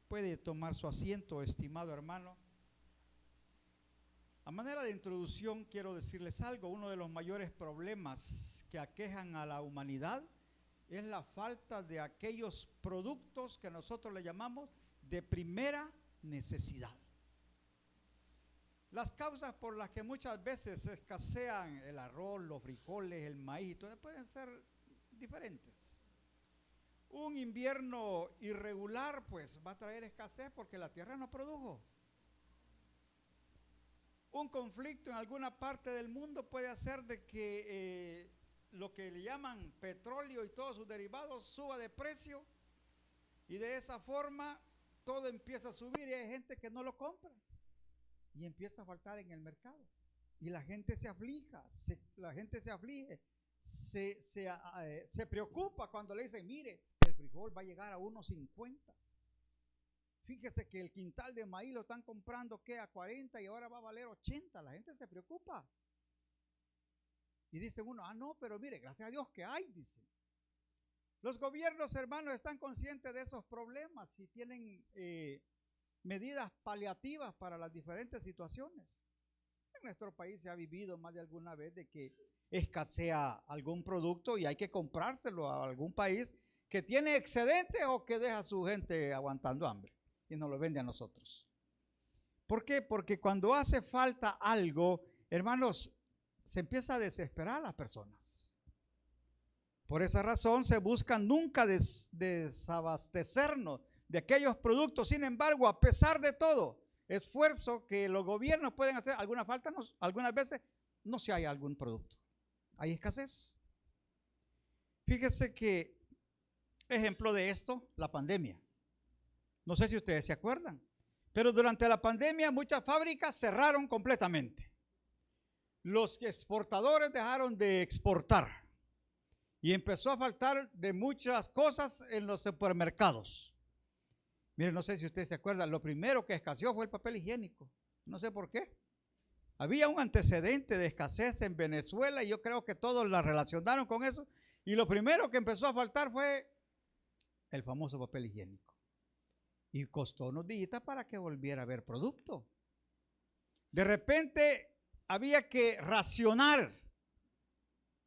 Puede tomar su asiento, estimado hermano. A manera de introducción quiero decirles algo. Uno de los mayores problemas que aquejan a la humanidad es la falta de aquellos productos que nosotros le llamamos de primera necesidad. Las causas por las que muchas veces escasean el arroz, los frijoles, el maíz, todo pueden ser diferentes. Un invierno irregular pues va a traer escasez porque la tierra no produjo. Un conflicto en alguna parte del mundo puede hacer de que lo que le llaman petróleo y todos sus derivados suba de precio, y de esa forma todo empieza a subir y hay gente que no lo compra y empieza a faltar en el mercado y la gente se aflige, se preocupa cuando le dicen, mire, el frijol va a llegar a 1.50. Fíjese que el quintal de maíz lo están comprando que a 40 y ahora va a valer 80. La gente se preocupa. Y dice uno, no, pero mire, gracias a Dios que hay, dice. Los gobiernos, hermanos, están conscientes de esos problemas y tienen medidas paliativas para las diferentes situaciones. En nuestro país se ha vivido más de alguna vez de que escasea algún producto y hay que comprárselo a algún país que tiene excedente o que deja a su gente aguantando hambre y nos lo vende a nosotros. ¿Por qué? Porque cuando hace falta algo, hermanos, se empieza a desesperar a las personas. Por esa razón se busca nunca desabastecernos de aquellos productos. Sin embargo, a pesar de todo esfuerzo que los gobiernos pueden hacer, algunas veces no se hay algún producto. Hay escasez. Fíjese que, ejemplo de esto, la pandemia. No sé si ustedes se acuerdan, pero durante la pandemia muchas fábricas cerraron completamente. Los exportadores dejaron de exportar y empezó a faltar de muchas cosas en los supermercados. Miren, no sé si ustedes se acuerdan, lo primero que escaseó fue el papel higiénico. No sé por qué. Había un antecedente de escasez en Venezuela y yo creo que todos la relacionaron con eso. Y lo primero que empezó a faltar fue el famoso papel higiénico. Y costó unos días para que volviera a haber producto. De repente había que racionar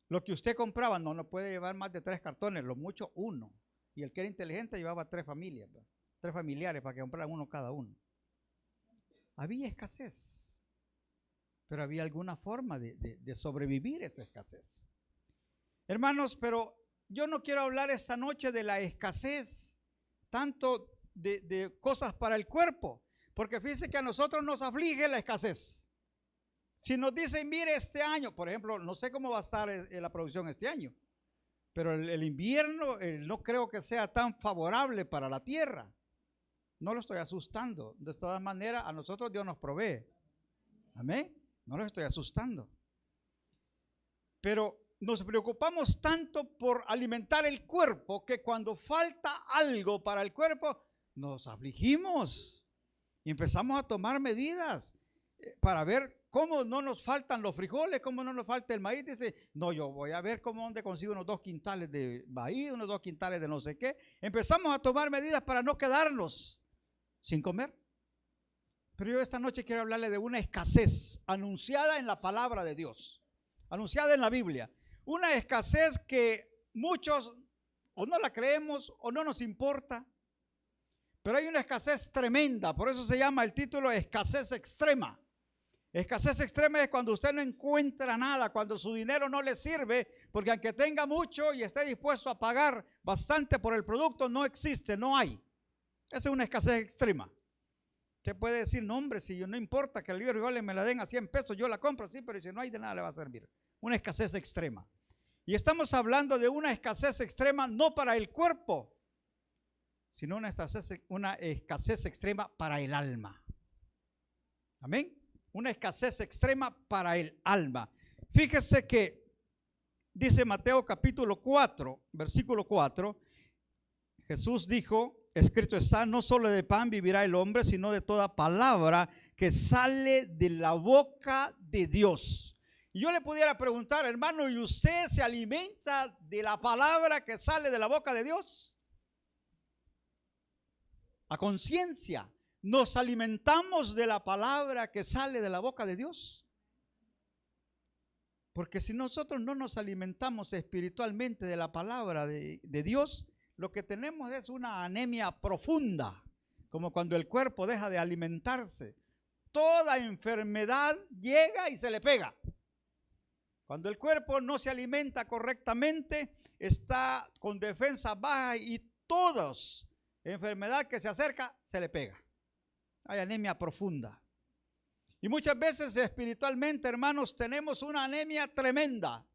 lo que usted compraba. No puede llevar más de 3 cartones, lo mucho 1. Y el que era inteligente llevaba 3 familias, 3 familiares para que compraran uno cada uno. Había escasez, pero había alguna forma de sobrevivir esa escasez. Hermanos, pero yo no quiero hablar esta noche de la escasez, tanto de cosas para el cuerpo, porque fíjense que a nosotros nos aflige la escasez. Si nos dicen, mire, este año, por ejemplo, no sé cómo va a estar la producción este año, pero el invierno no creo que sea tan favorable para la tierra. No lo estoy asustando. De todas maneras, a nosotros Dios nos provee. Amén. No lo estoy asustando. Pero nos preocupamos tanto por alimentar el cuerpo que cuando falta algo para el cuerpo, nos afligimos y empezamos a tomar medidas para ver cómo no nos faltan los frijoles, cómo no nos falta el maíz. Dice, no, yo voy a ver dónde consigo unos 2 quintales de maíz, unos 2 quintales de no sé qué. Empezamos a tomar medidas para no quedarnos sin comer. Pero yo esta noche quiero hablarle de una escasez anunciada en la palabra de Dios, anunciada en la Biblia. Una escasez que muchos o no la creemos o no nos importa, pero hay una escasez tremenda. Por eso se llama el título escasez extrema. Escasez extrema es cuando usted no encuentra nada, cuando su dinero no le sirve, porque aunque tenga mucho y esté dispuesto a pagar bastante por el producto, no existe, no hay. Esa es una escasez extrema. Usted puede decir, no hombre, si yo no importa que el libro de frijoles me la den a 100 pesos, yo la compro, sí, pero si no hay de nada le va a servir. Una escasez extrema. Y estamos hablando de una escasez extrema no para el cuerpo, sino una escasez extrema para el alma. Amén. Una escasez extrema para el alma. Fíjese que dice Mateo capítulo 4, versículo 4, Jesús dijo, escrito está, no solo de pan vivirá el hombre, sino de toda palabra que sale de la boca de Dios. Y yo le pudiera preguntar, hermano, ¿y usted se alimenta de la palabra que sale de la boca de Dios? a conciencia, ¿nos alimentamos de la palabra que sale de la boca de Dios? Porque si nosotros no nos alimentamos espiritualmente de la palabra de Dios, lo que tenemos es una anemia profunda, como cuando el cuerpo deja de alimentarse. Toda enfermedad llega y se le pega. Cuando el cuerpo no se alimenta correctamente, está con defensa baja y todas enfermedad que se acerca se le pega. Hay anemia profunda. Y muchas veces espiritualmente, hermanos, tenemos una anemia tremenda.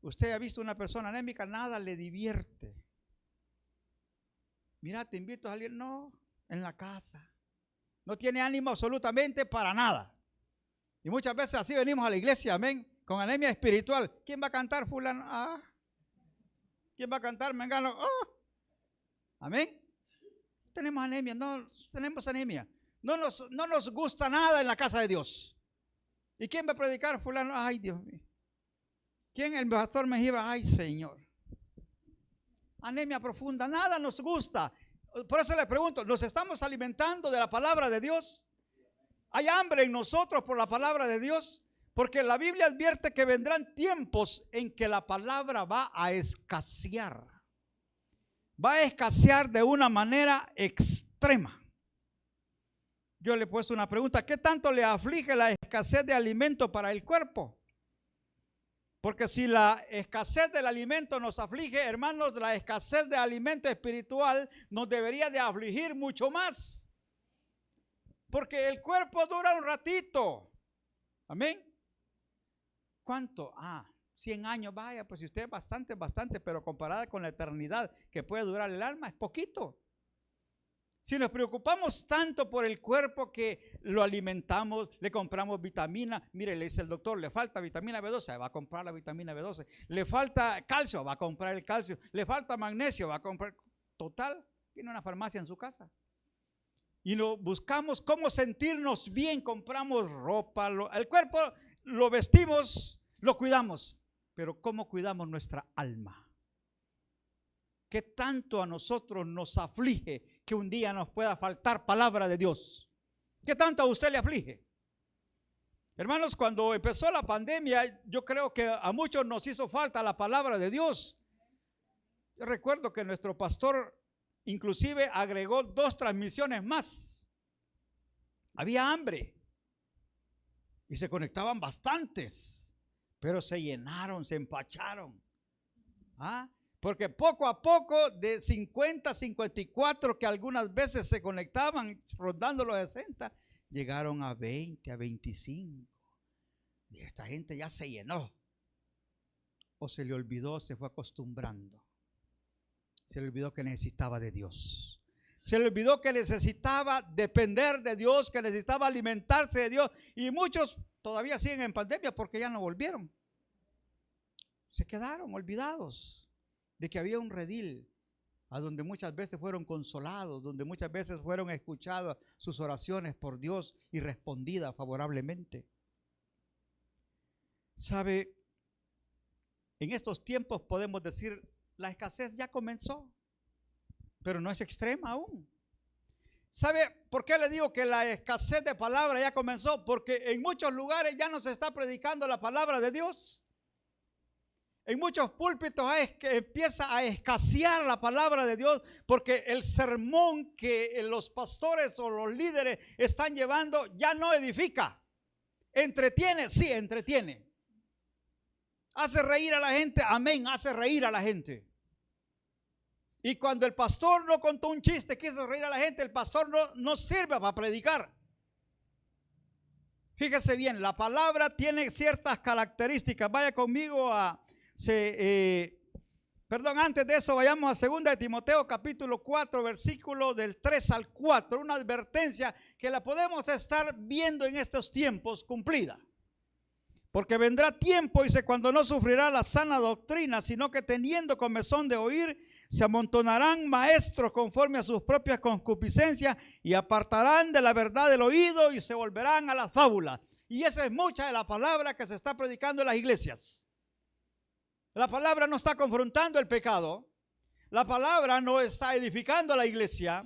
Usted ha visto una persona anémica, nada le divierte. Mira, te invito a salir, no, en la casa. No tiene ánimo absolutamente para nada. Y muchas veces así venimos a la iglesia, amén, con anemia espiritual. ¿Quién va a cantar, fulano? Ah. ¿Quién va a cantar, mengano? Oh. Amén. Tenemos anemia, no tenemos anemia. No nos gusta nada en la casa de Dios. ¿Y quién va a predicar, fulano? Ay, Dios mío. ¿Quién? El pastor Mejía. Ay, Señor. Anemia profunda, nada nos gusta. Por eso le pregunto, ¿nos estamos alimentando de la palabra de Dios? ¿Hay hambre en nosotros por la palabra de Dios? Porque la Biblia advierte que vendrán tiempos en que la palabra va a escasear. Va a escasear de una manera extrema. Yo le he puesto una pregunta, ¿qué tanto le aflige la escasez de alimento para el cuerpo? Porque si la escasez del alimento nos aflige, hermanos, la escasez de alimento espiritual nos debería de afligir mucho más. Porque el cuerpo dura un ratito. Amén. ¿Cuánto? 100 años, vaya, pues si usted es bastante, pero comparada con la eternidad que puede durar el alma, es poquito. Si nos preocupamos tanto por el cuerpo que lo alimentamos, le compramos vitamina, mire, le dice el doctor, le falta vitamina B12, va a comprar la vitamina B12, le falta calcio, va a comprar el calcio, le falta magnesio, va a comprar, total, tiene una farmacia en su casa. Y lo buscamos cómo sentirnos bien, compramos ropa, el cuerpo lo vestimos, lo cuidamos, pero ¿cómo cuidamos nuestra alma? ¿Qué tanto a nosotros nos aflige que un día nos pueda faltar palabra de Dios? ¿Qué tanto a usted le aflige? Hermanos, cuando empezó la pandemia, yo creo que a muchos nos hizo falta la palabra de Dios. Yo recuerdo que nuestro pastor inclusive agregó 2 transmisiones más. Había hambre y se conectaban bastantes, pero se llenaron, se empacharon. Porque poco a poco de 50, 54 que algunas veces se conectaban rondando los 60, llegaron a 20, a 25. Y esta gente ya se llenó. O se le olvidó, se fue acostumbrando. Se le olvidó que necesitaba de Dios. Se le olvidó que necesitaba depender de Dios, que necesitaba alimentarse de Dios. Y muchos todavía siguen en pandemia porque ya no volvieron. Se quedaron olvidados de que había un redil a donde muchas veces fueron consolados, donde muchas veces fueron escuchadas sus oraciones por Dios y respondidas favorablemente. ¿Sabe? En estos tiempos podemos decir, la escasez ya comenzó, pero no es extrema aún. ¿Sabe por qué le digo que la escasez de palabra ya comenzó? Porque en muchos lugares ya no se está predicando la palabra de Dios. En muchos púlpitos es que empieza a escasear la palabra de Dios porque el sermón que los pastores o los líderes están llevando ya no edifica. ¿Entretiene? Sí, entretiene. ¿Hace reír a la gente? Amén, hace reír a la gente. Y cuando el pastor no contó un chiste, quiso reír a la gente, el pastor no sirve para predicar. Fíjese bien, la palabra tiene ciertas características. Vaya conmigo antes de eso vayamos a 2 de Timoteo capítulo 4 versículo del 3 al 4, una advertencia que la podemos estar viendo en estos tiempos cumplida. Porque vendrá tiempo, dice, cuando no sufrirá la sana doctrina, sino que teniendo comezón de oír, se amontonarán maestros conforme a sus propias concupiscencias y apartarán de la verdad del oído y se volverán a las fábulas. Y esa es mucha de la palabra que se está predicando en las iglesias. La palabra no está confrontando el pecado. La palabra no está edificando a la iglesia.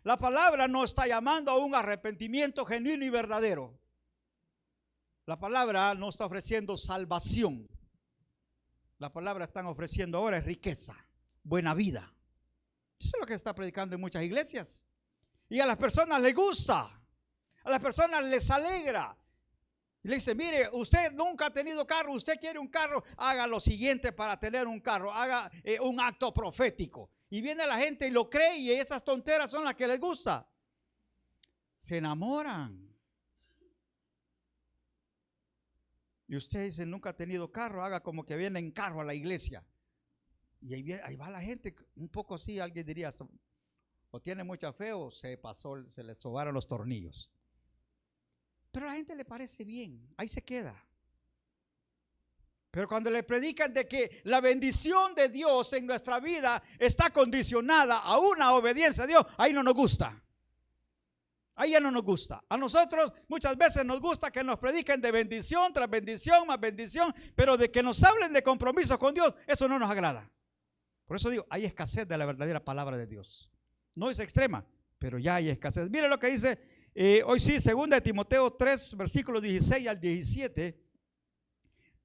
La palabra nos está llamando a un arrepentimiento genuino y verdadero. La palabra no está ofreciendo salvación. La palabra están ofreciendo ahora es riqueza, buena vida. Eso es lo que está predicando en muchas iglesias. Y a las personas les gusta, a las personas les alegra. Y le dice, mire, usted nunca ha tenido carro, usted quiere un carro, haga lo siguiente para tener un carro, haga un acto profético. Y viene la gente y lo cree y esas tonteras son las que les gusta. Se enamoran. Y usted dice, nunca ha tenido carro, haga como que viene en carro a la iglesia. Y ahí va la gente, un poco así, alguien diría, o tiene mucha fe o se le sobaron los tornillos. Pero a la gente le parece bien, ahí se queda. Pero cuando le predican de que la bendición de Dios en nuestra vida está condicionada a una obediencia a Dios, ahí no nos gusta. Ahí ya no nos gusta. A nosotros muchas veces nos gusta que nos prediquen de bendición tras bendición, más bendición, pero de que nos hablen de compromiso con Dios, eso no nos agrada. Por eso digo, hay escasez de la verdadera palabra de Dios. No es extrema, pero ya hay escasez. Mire lo que dice hoy sí, 2 Timoteo 3, versículos 16 al 17.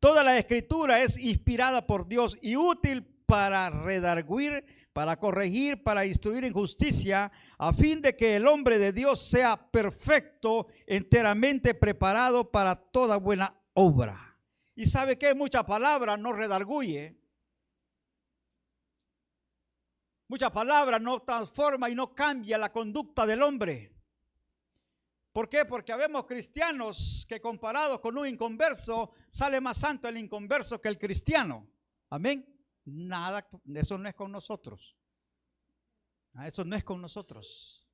Toda la escritura es inspirada por Dios y útil para redarguir, para corregir, para instruir en justicia, a fin de que el hombre de Dios sea perfecto, enteramente preparado para toda buena obra. Y sabe que mucha palabra no redarguye, mucha palabra no transforma y no cambia la conducta del hombre. ¿Por qué? Porque habemos cristianos que comparados con un inconverso, sale más santo el inconverso que el cristiano. Amén. Nada, eso no es con nosotros. Eso no es con nosotros.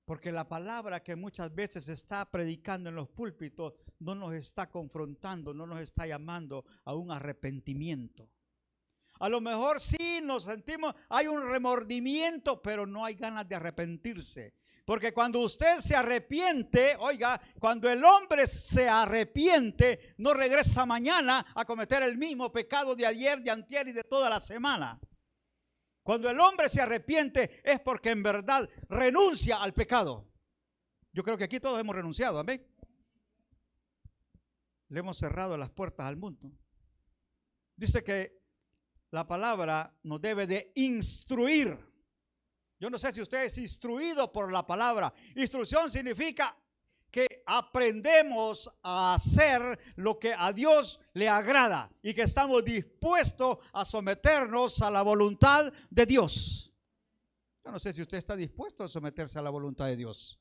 Porque la palabra que muchas veces se está predicando en los púlpitos no nos está confrontando, no nos está llamando a un arrepentimiento. A lo mejor sí nos sentimos, hay un remordimiento, pero no hay ganas de arrepentirse. Porque cuando usted se arrepiente, oiga, cuando el hombre se arrepiente, no regresa mañana a cometer el mismo pecado de ayer, de antier y de toda la semana. Cuando el hombre se arrepiente es porque en verdad renuncia al pecado. Yo creo que aquí todos hemos renunciado, amén. Le hemos cerrado las puertas al mundo. Dice que la palabra nos debe de instruir. Yo no sé si usted es instruido por la palabra. Instrucción significa que aprendemos a hacer lo que a Dios le agrada y que estamos dispuestos a someternos a la voluntad de Dios. Yo no sé si usted está dispuesto a someterse a la voluntad de Dios,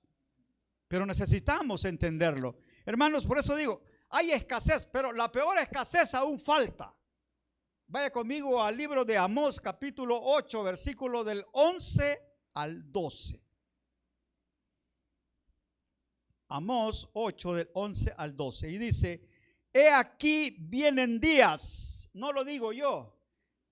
pero necesitamos entenderlo. Hermanos, por eso digo, hay escasez, pero la peor escasez aún falta. Vaya conmigo al libro de Amós, capítulo 8, versículo del 11 al 12. Amós 8 del 11 al 12. Y dice, he aquí vienen días, no lo digo yo,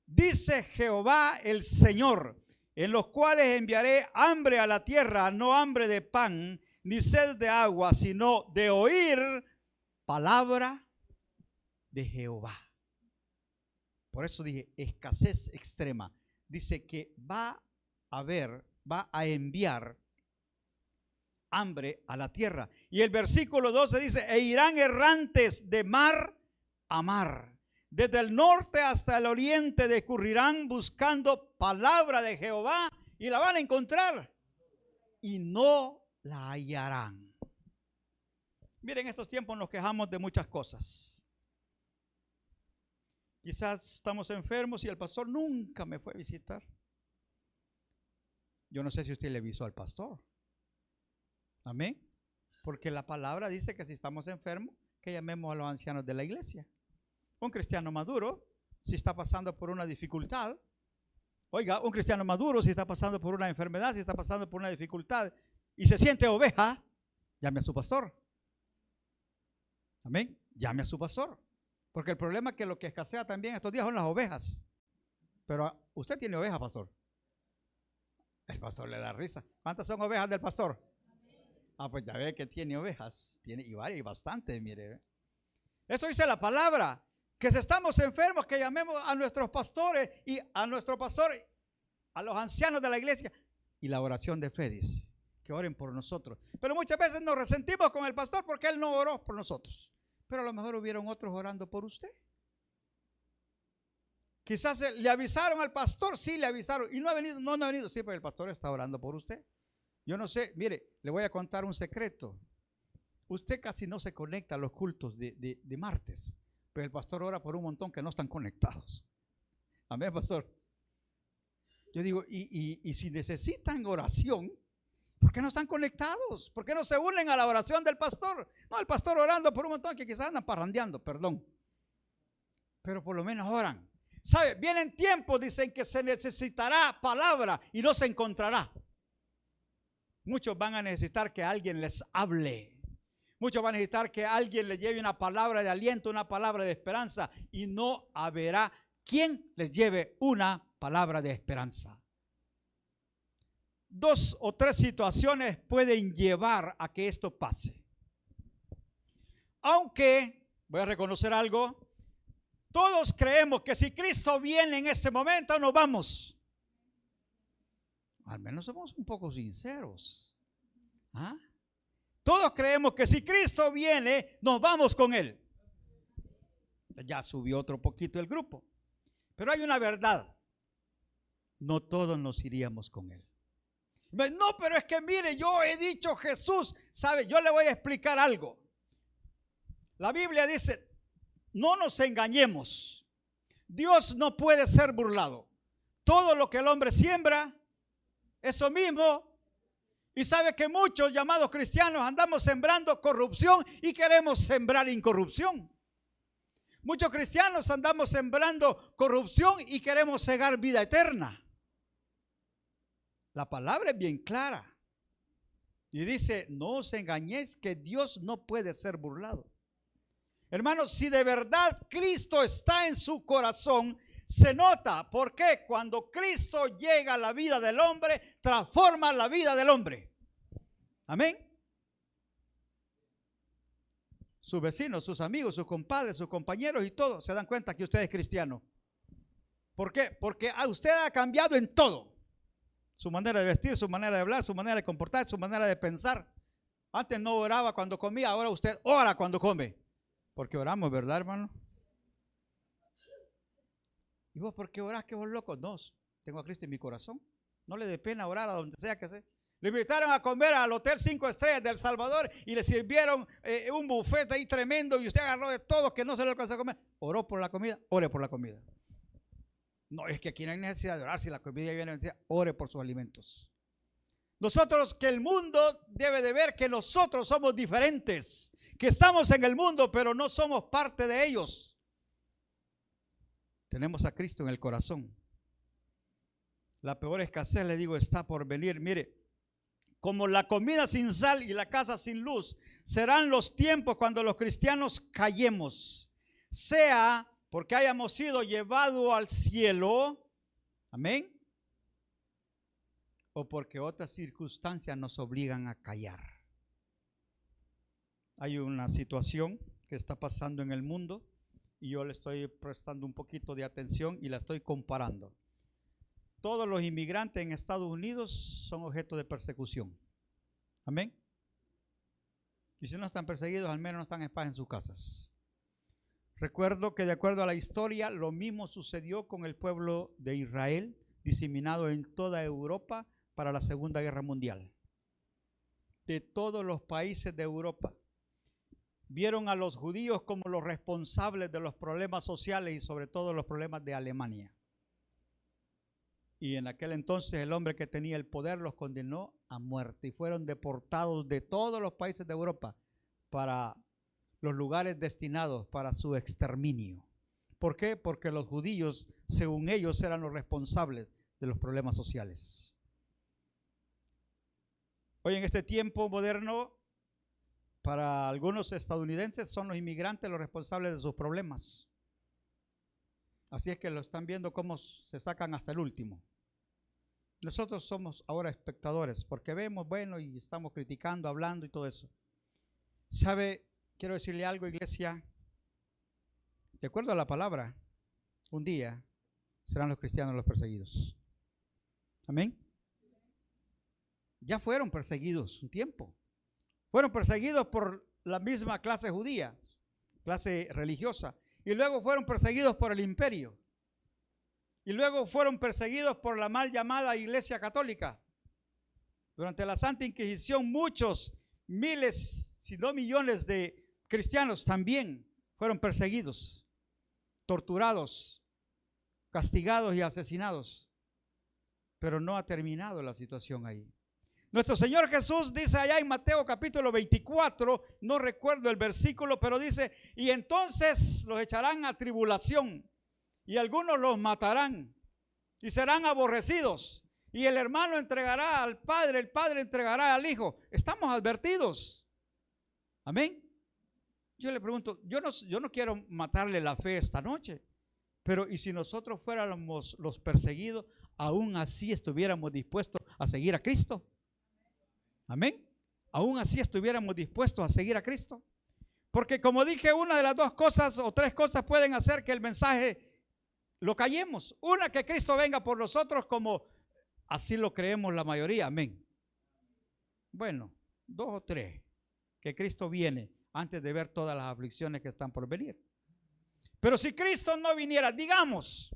dice Jehová el Señor, en los cuales enviaré hambre a la tierra, no hambre de pan, ni sed de agua, sino de oír palabra de Jehová. Por eso dije, escasez extrema. Dice que va a enviar hambre a la tierra. Y el versículo 12 dice, e irán errantes de mar a mar. Desde el norte hasta el oriente discurrirán buscando palabra de Jehová y la van a encontrar y no la hallarán. Miren, en estos tiempos nos quejamos de muchas cosas. Quizás estamos enfermos y el pastor nunca me fue a visitar. Yo no sé si usted le avisó al pastor. Amén. Porque la palabra dice que si estamos enfermos, que llamemos a los ancianos de la iglesia. Un cristiano maduro, si está pasando por una dificultad, oiga, un cristiano maduro, si está pasando por una enfermedad, si está pasando por una dificultad y se siente oveja, llame a su pastor. Amén. Llame a su pastor. Porque el problema es que lo que escasea también estos días son las ovejas. Pero usted tiene ovejas, pastor. El pastor le da risa. ¿Cuántas son ovejas del pastor? Ah, pues ya ve que tiene ovejas. Tiene y varias y bastantes, mire. Eso dice la palabra. Que si estamos enfermos, que llamemos a nuestros pastores y a nuestro pastor, a los ancianos de la iglesia, y y la oración de fe, dice, que oren por nosotros. Pero muchas veces nos resentimos con el pastor porque él no oró por nosotros. Pero a lo mejor hubieron otros orando por usted. Quizás le avisaron al pastor, sí le avisaron, y no ha venido, no ha venido, sí, pero el pastor está orando por usted. Yo no sé, mire, le voy a contar un secreto. Usted casi no se conecta a los cultos de martes, pero el pastor ora por un montón que no están conectados. Amén, pastor. Yo digo, y si necesitan oración, ¿por qué no están conectados? ¿Por qué no se unen a la oración del pastor? No, el pastor orando por un montón que quizás andan parrandeando, perdón. Pero por lo menos oran. ¿Sabe? Vienen tiempos, dicen, que se necesitará palabra y no se encontrará. Muchos van a necesitar que alguien les hable. Muchos van a necesitar que alguien les lleve una palabra de aliento, una palabra de esperanza, y no habrá quien les lleve una palabra de esperanza. 2 o 3 situaciones pueden llevar a que esto pase. Aunque, voy a reconocer algo, todos creemos que si Cristo viene en este momento nos vamos. Al menos somos un poco sinceros. ¿Ah? Todos creemos que si Cristo viene nos vamos con Él. Ya subió otro poquito el grupo. Pero hay una verdad. No todos nos iríamos con Él. No, pero es que mire, yo he dicho Jesús, ¿sabe? Yo le voy a explicar algo. La Biblia dice, no nos engañemos. Dios no puede ser burlado. Todo lo que el hombre siembra, eso mismo. Y sabe que muchos llamados cristianos andamos sembrando corrupción y queremos sembrar incorrupción. Muchos cristianos andamos sembrando corrupción y queremos cegar vida eterna. La palabra es bien clara. Y dice, no os engañéis que Dios no puede ser burlado. Hermanos, si de verdad Cristo está en su corazón, se nota. ¿Por qué? Cuando Cristo llega a la vida del hombre, transforma la vida del hombre. Amén. Sus vecinos, sus amigos, sus compadres, sus compañeros y todos se dan cuenta que usted es cristiano. ¿Por qué? Porque usted ha cambiado en todo. Su manera de vestir, su manera de hablar, su manera de comportar, su manera de pensar. Antes no oraba cuando comía, ahora usted ora cuando come. Porque oramos, ¿verdad, hermano? ¿Y vos por qué orás? ¿Que vos loco? No, tengo a Cristo en mi corazón. No le dé pena orar a donde sea que sea. Le invitaron a comer al Hotel 5 Estrellas de El Salvador y le sirvieron un buffet ahí tremendo y usted agarró de todo que no se le alcanzó a comer. ¿Oró por la comida? Ore por la comida. No, es que aquí no hay necesidad de orar. Si la comida viene necesidad, ore por sus alimentos. Nosotros, que el mundo debe de ver que nosotros somos diferentes, que estamos en el mundo pero no somos parte de ellos. Tenemos a Cristo en el corazón. La peor escasez, le digo, está por venir. Mire, como la comida sin sal y la casa sin luz, serán los tiempos cuando los cristianos callemos, sea porque hayamos sido llevados al cielo, amén, o porque otras circunstancias nos obligan a callar. Hay una situación que está pasando en el mundo y yo le estoy prestando un poquito de atención y la estoy comparando. Todos los inmigrantes en Estados Unidos son objeto de persecución. Amén. Y si no están perseguidos, al menos no están en paz en sus casas. Recuerdo que de acuerdo a la historia, lo mismo sucedió con el pueblo de Israel, diseminado en toda Europa para la Segunda Guerra Mundial. De todos los países de Europa, vieron a los judíos como los responsables de los problemas sociales y sobre todo los problemas de Alemania. Y en aquel entonces el hombre que tenía el poder los condenó a muerte y fueron deportados de todos los países de Europa para los lugares destinados para su exterminio. ¿Por qué? Porque los judíos, según ellos, eran los responsables de los problemas sociales. Hoy en este tiempo moderno, para algunos estadounidenses son los inmigrantes los responsables de sus problemas. Así es que lo están viendo cómo se sacan hasta el último. Nosotros somos ahora espectadores porque vemos, bueno, y estamos criticando, hablando y todo eso. ¿Sabe? Quiero decirle algo, iglesia. De acuerdo a la palabra, un día serán los cristianos los perseguidos. Amén. ya fueron perseguidos un tiempo. Fueron perseguidos por la misma clase judía, clase religiosa. Y luego fueron perseguidos por el imperio. Y luego fueron perseguidos por la mal llamada Iglesia Católica. Durante la Santa Inquisición, muchos, miles, si no millones de cristianos también fueron perseguidos, torturados, castigados y asesinados. Pero no ha terminado la situación ahí. Nuestro Señor Jesús dice allá en Mateo capítulo 24, no recuerdo el versículo, pero dice, y entonces los echarán a tribulación, y algunos los matarán, y serán aborrecidos, y el hermano entregará al padre, el padre entregará al hijo. Estamos advertidos. Amén. Yo le pregunto, yo no quiero matarle la fe esta noche, pero ¿y si nosotros fuéramos los perseguidos, aún así estuviéramos dispuestos a seguir a Cristo? Amén. Aún así estuviéramos dispuestos a seguir a Cristo. Porque como dije, una de las dos cosas o tres cosas pueden hacer que el mensaje lo callemos. Una, que Cristo venga por nosotros, como así lo creemos la mayoría. Amén. Bueno, dos o tres. Que Cristo viene antes de ver todas las aflicciones que están por venir. Pero si Cristo no viniera, digamos,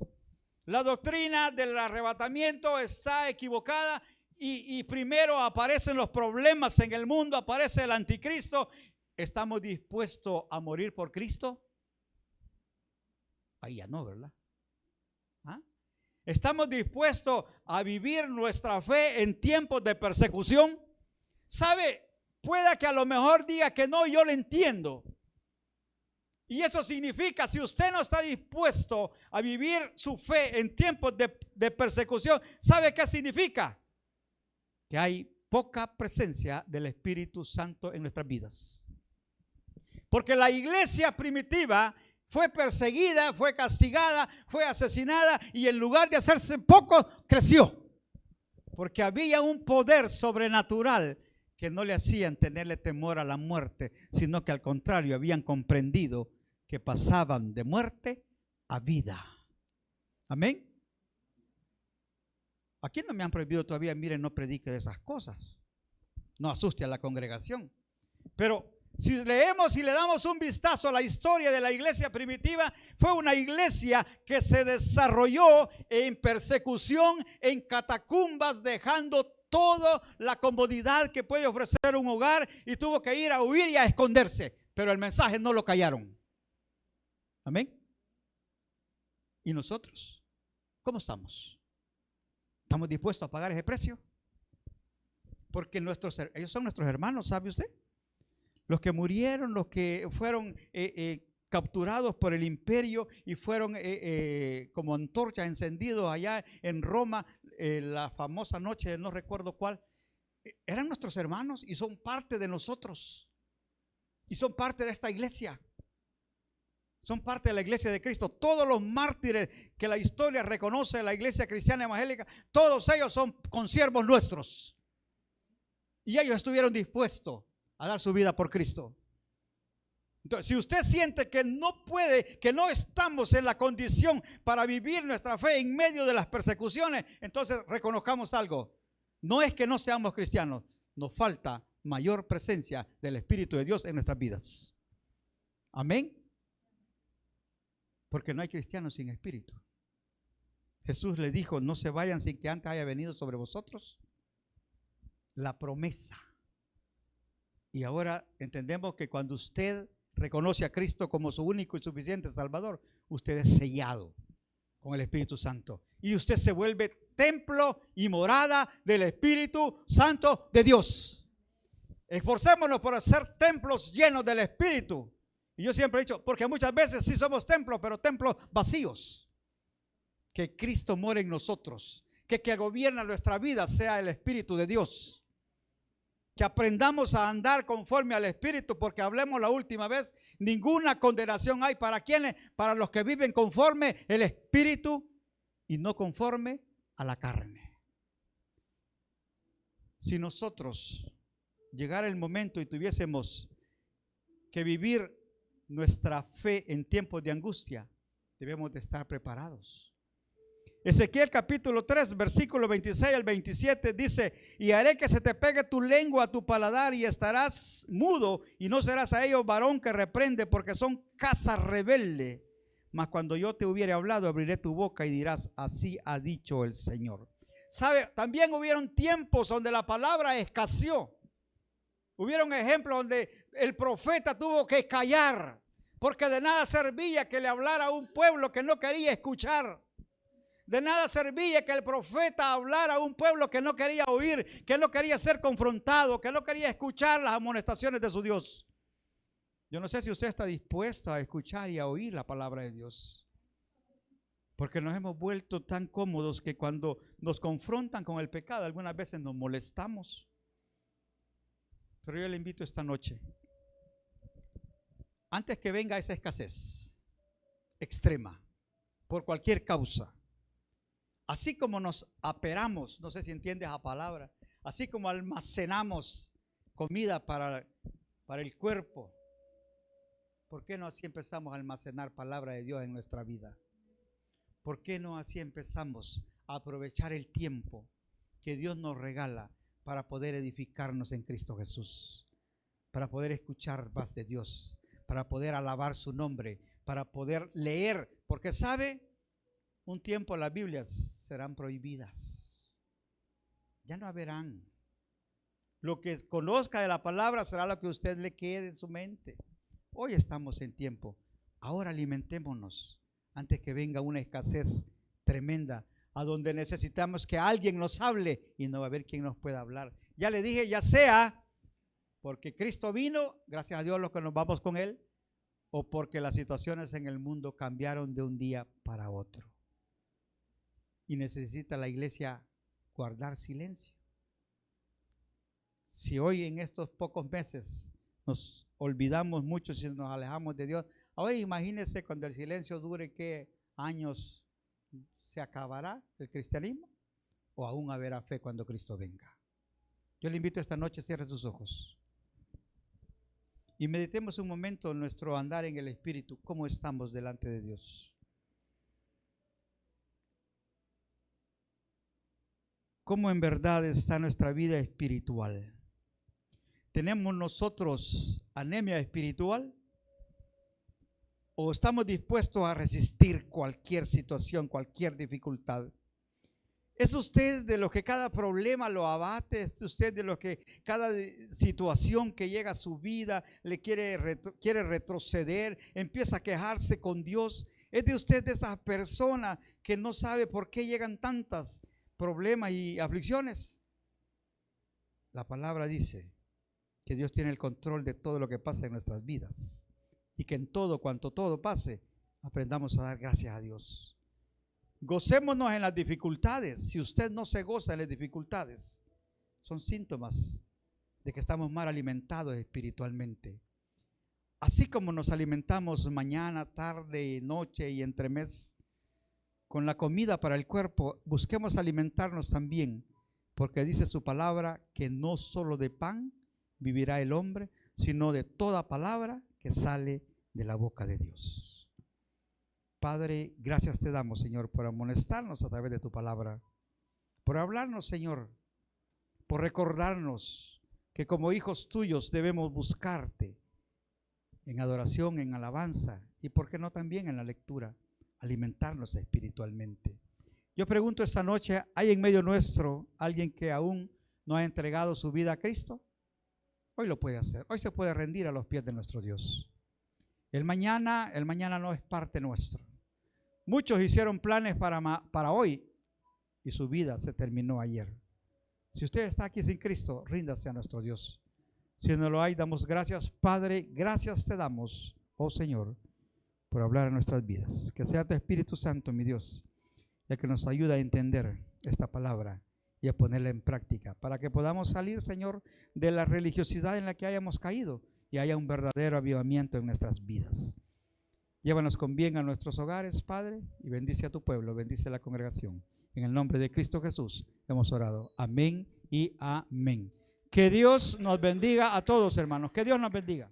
la doctrina del arrebatamiento está equivocada y primero aparecen los problemas en el mundo, aparece el anticristo. ¿Estamos dispuestos a morir por Cristo? Ahí ya no, ¿verdad? ¿Ah? ¿Estamos dispuestos a vivir nuestra fe en tiempos de persecución? ¿Sabe? Pueda que a lo mejor diga que no, yo lo entiendo. Y eso significa, si usted no está dispuesto a vivir su fe en tiempos de persecución, ¿sabe qué significa? Que hay poca presencia del Espíritu Santo en nuestras vidas. Porque la iglesia primitiva fue perseguida, fue castigada, fue asesinada, y en lugar de hacerse poco, creció. Porque había un poder sobrenatural que no le hacían tenerle temor a la muerte, sino que al contrario habían comprendido que pasaban de muerte a vida. Amén. Aquí no me han prohibido todavía, miren, no predique de esas cosas. No asuste a la congregación. Pero si leemos y le damos un vistazo a la historia de la iglesia primitiva, fue una iglesia que se desarrolló en persecución, en catacumbas, dejando toda la comodidad que puede ofrecer un hogar, y tuvo que ir a huir y a esconderse. Pero el mensaje no lo callaron. Amén. ¿Y nosotros? ¿Cómo estamos? ¿Estamos dispuestos a pagar ese precio? Porque ellos son nuestros hermanos, ¿sabe usted? Los que murieron, los que fueron capturados por el imperio y fueron como antorchas encendidos allá en Roma, la famosa noche de no recuerdo cuál, eran nuestros hermanos y son parte de nosotros. Y son parte de esta iglesia. Son parte de la iglesia de Cristo. Todos los mártires que la historia reconoce de la iglesia cristiana evangélica, todos ellos son consiervos nuestros. Y ellos estuvieron dispuestos a dar su vida por Cristo. Entonces, si usted siente que no puede, que no estamos en la condición para vivir nuestra fe en medio de las persecuciones, entonces reconozcamos algo. No es que no seamos cristianos, nos falta mayor presencia del Espíritu de Dios en nuestras vidas. Amén. Porque no hay cristianos sin Espíritu. Jesús le dijo, no se vayan sin que antes haya venido sobre vosotros la promesa. Y ahora entendemos que cuando usted reconoce a Cristo como su único y suficiente Salvador, usted es sellado con el Espíritu Santo. Y usted se vuelve templo y morada del Espíritu Santo de Dios. Esforcémonos por hacer templos llenos del Espíritu. Y yo siempre he dicho, porque muchas veces sí somos templos, pero templos vacíos. Que Cristo more en nosotros. Que gobierna nuestra vida sea el Espíritu de Dios. Que aprendamos a andar conforme al Espíritu, porque hablemos la última vez, ninguna condenación hay para quienes, para los que viven conforme el Espíritu y no conforme a la carne. Si nosotros llegara el momento y tuviésemos que vivir nuestra fe en tiempos de angustia, debemos de estar preparados. Ezequiel capítulo 3, versículo 26 al 27 dice: y haré que se te pegue tu lengua a tu paladar y estarás mudo y no serás a ellos varón que reprende, porque son casa rebelde. Mas cuando yo te hubiere hablado, abriré tu boca y dirás: así ha dicho el Señor. ¿Sabe? También hubieron tiempos donde la palabra escaseó. Hubieron ejemplos donde el profeta tuvo que callar, porque de nada servía que le hablara a un pueblo que no quería escuchar. De nada servía que el profeta hablara a un pueblo que no quería oír, que no quería ser confrontado, que no quería escuchar las amonestaciones de su Dios. Yo no sé si usted está dispuesto a escuchar y a oír la palabra de Dios, porque nos hemos vuelto tan cómodos que cuando nos confrontan con el pecado algunas veces nos molestamos. Pero yo le invito esta noche, antes que venga esa escasez extrema por cualquier causa, así como nos aperamos, no sé si entiendes la palabra, así como almacenamos comida para el cuerpo, ¿por qué no así empezamos a almacenar palabra de Dios en nuestra vida? ¿Por qué no así empezamos a aprovechar el tiempo que Dios nos regala para poder edificarnos en Cristo Jesús, para poder escuchar voz de Dios, para poder alabar su nombre, para poder leer? Porque sabe, un tiempo las Biblias serán prohibidas, ya no haberán. Lo que conozca de la palabra será lo que usted le quede en su mente. Hoy estamos en tiempo, ahora alimentémonos antes que venga una escasez tremenda, a donde necesitamos que alguien nos hable y no va a haber quien nos pueda hablar. Ya le dije, ya sea porque Cristo vino, gracias a Dios los que nos vamos con Él, o porque las situaciones en el mundo cambiaron de un día para otro. Y necesita la iglesia guardar silencio. Si hoy en estos pocos meses nos olvidamos mucho, si nos alejamos de Dios, ahora imagínese cuando el silencio dure, ¿qué años? ¿Se acabará el cristianismo o aún habrá fe cuando Cristo venga? Yo le invito esta noche, cierre sus ojos y meditemos un momento en nuestro andar en el Espíritu. ¿Cómo estamos delante de Dios? ¿Cómo en verdad está nuestra vida espiritual? ¿Tenemos nosotros anemia espiritual? ¿O estamos dispuestos a resistir cualquier situación, cualquier dificultad? ¿Es usted de los que cada problema lo abate? ¿Es usted de los que cada situación que llega a su vida le quiere retroceder, empieza a quejarse con Dios? ¿Es de usted de esas personas que no sabe por qué llegan tantos problemas y aflicciones? La palabra dice que Dios tiene el control de todo lo que pasa en nuestras vidas. Y que en todo, cuanto todo pase, aprendamos a dar gracias a Dios. Gocémonos en las dificultades. Si usted no se goza en las dificultades, son síntomas de que estamos mal alimentados espiritualmente. Así como nos alimentamos mañana, tarde, noche y entremés con la comida para el cuerpo, busquemos alimentarnos también, porque dice su palabra que no solo de pan vivirá el hombre, sino de toda palabra que sale de la boca de Dios. Padre, gracias te damos, Señor, por amonestarnos a través de tu palabra, por hablarnos, Señor, por recordarnos que como hijos tuyos debemos buscarte en adoración, en alabanza y, por qué no, también en la lectura, alimentarnos espiritualmente. Yo pregunto esta noche, ¿hay en medio nuestro alguien que aún no ha entregado su vida a Cristo? Hoy lo puede hacer, hoy se puede rendir a los pies de nuestro Dios. El mañana no es parte nuestro. Muchos hicieron planes para hoy y su vida se terminó ayer. Si usted está aquí sin Cristo, ríndase a nuestro Dios. Si no lo hay, damos gracias, Padre, gracias te damos, oh Señor, por hablar en nuestras vidas. Que sea tu Espíritu Santo, mi Dios, el que nos ayude a entender esta palabra y a ponerla en práctica, para que podamos salir, Señor, de la religiosidad en la que hayamos caído y haya un verdadero avivamiento en nuestras vidas. Llévanos con bien a nuestros hogares, Padre, y bendice a tu pueblo, bendice a la congregación. En el nombre de Cristo Jesús hemos orado. Amén y amén. Que Dios nos bendiga a todos, hermanos. Que Dios nos bendiga.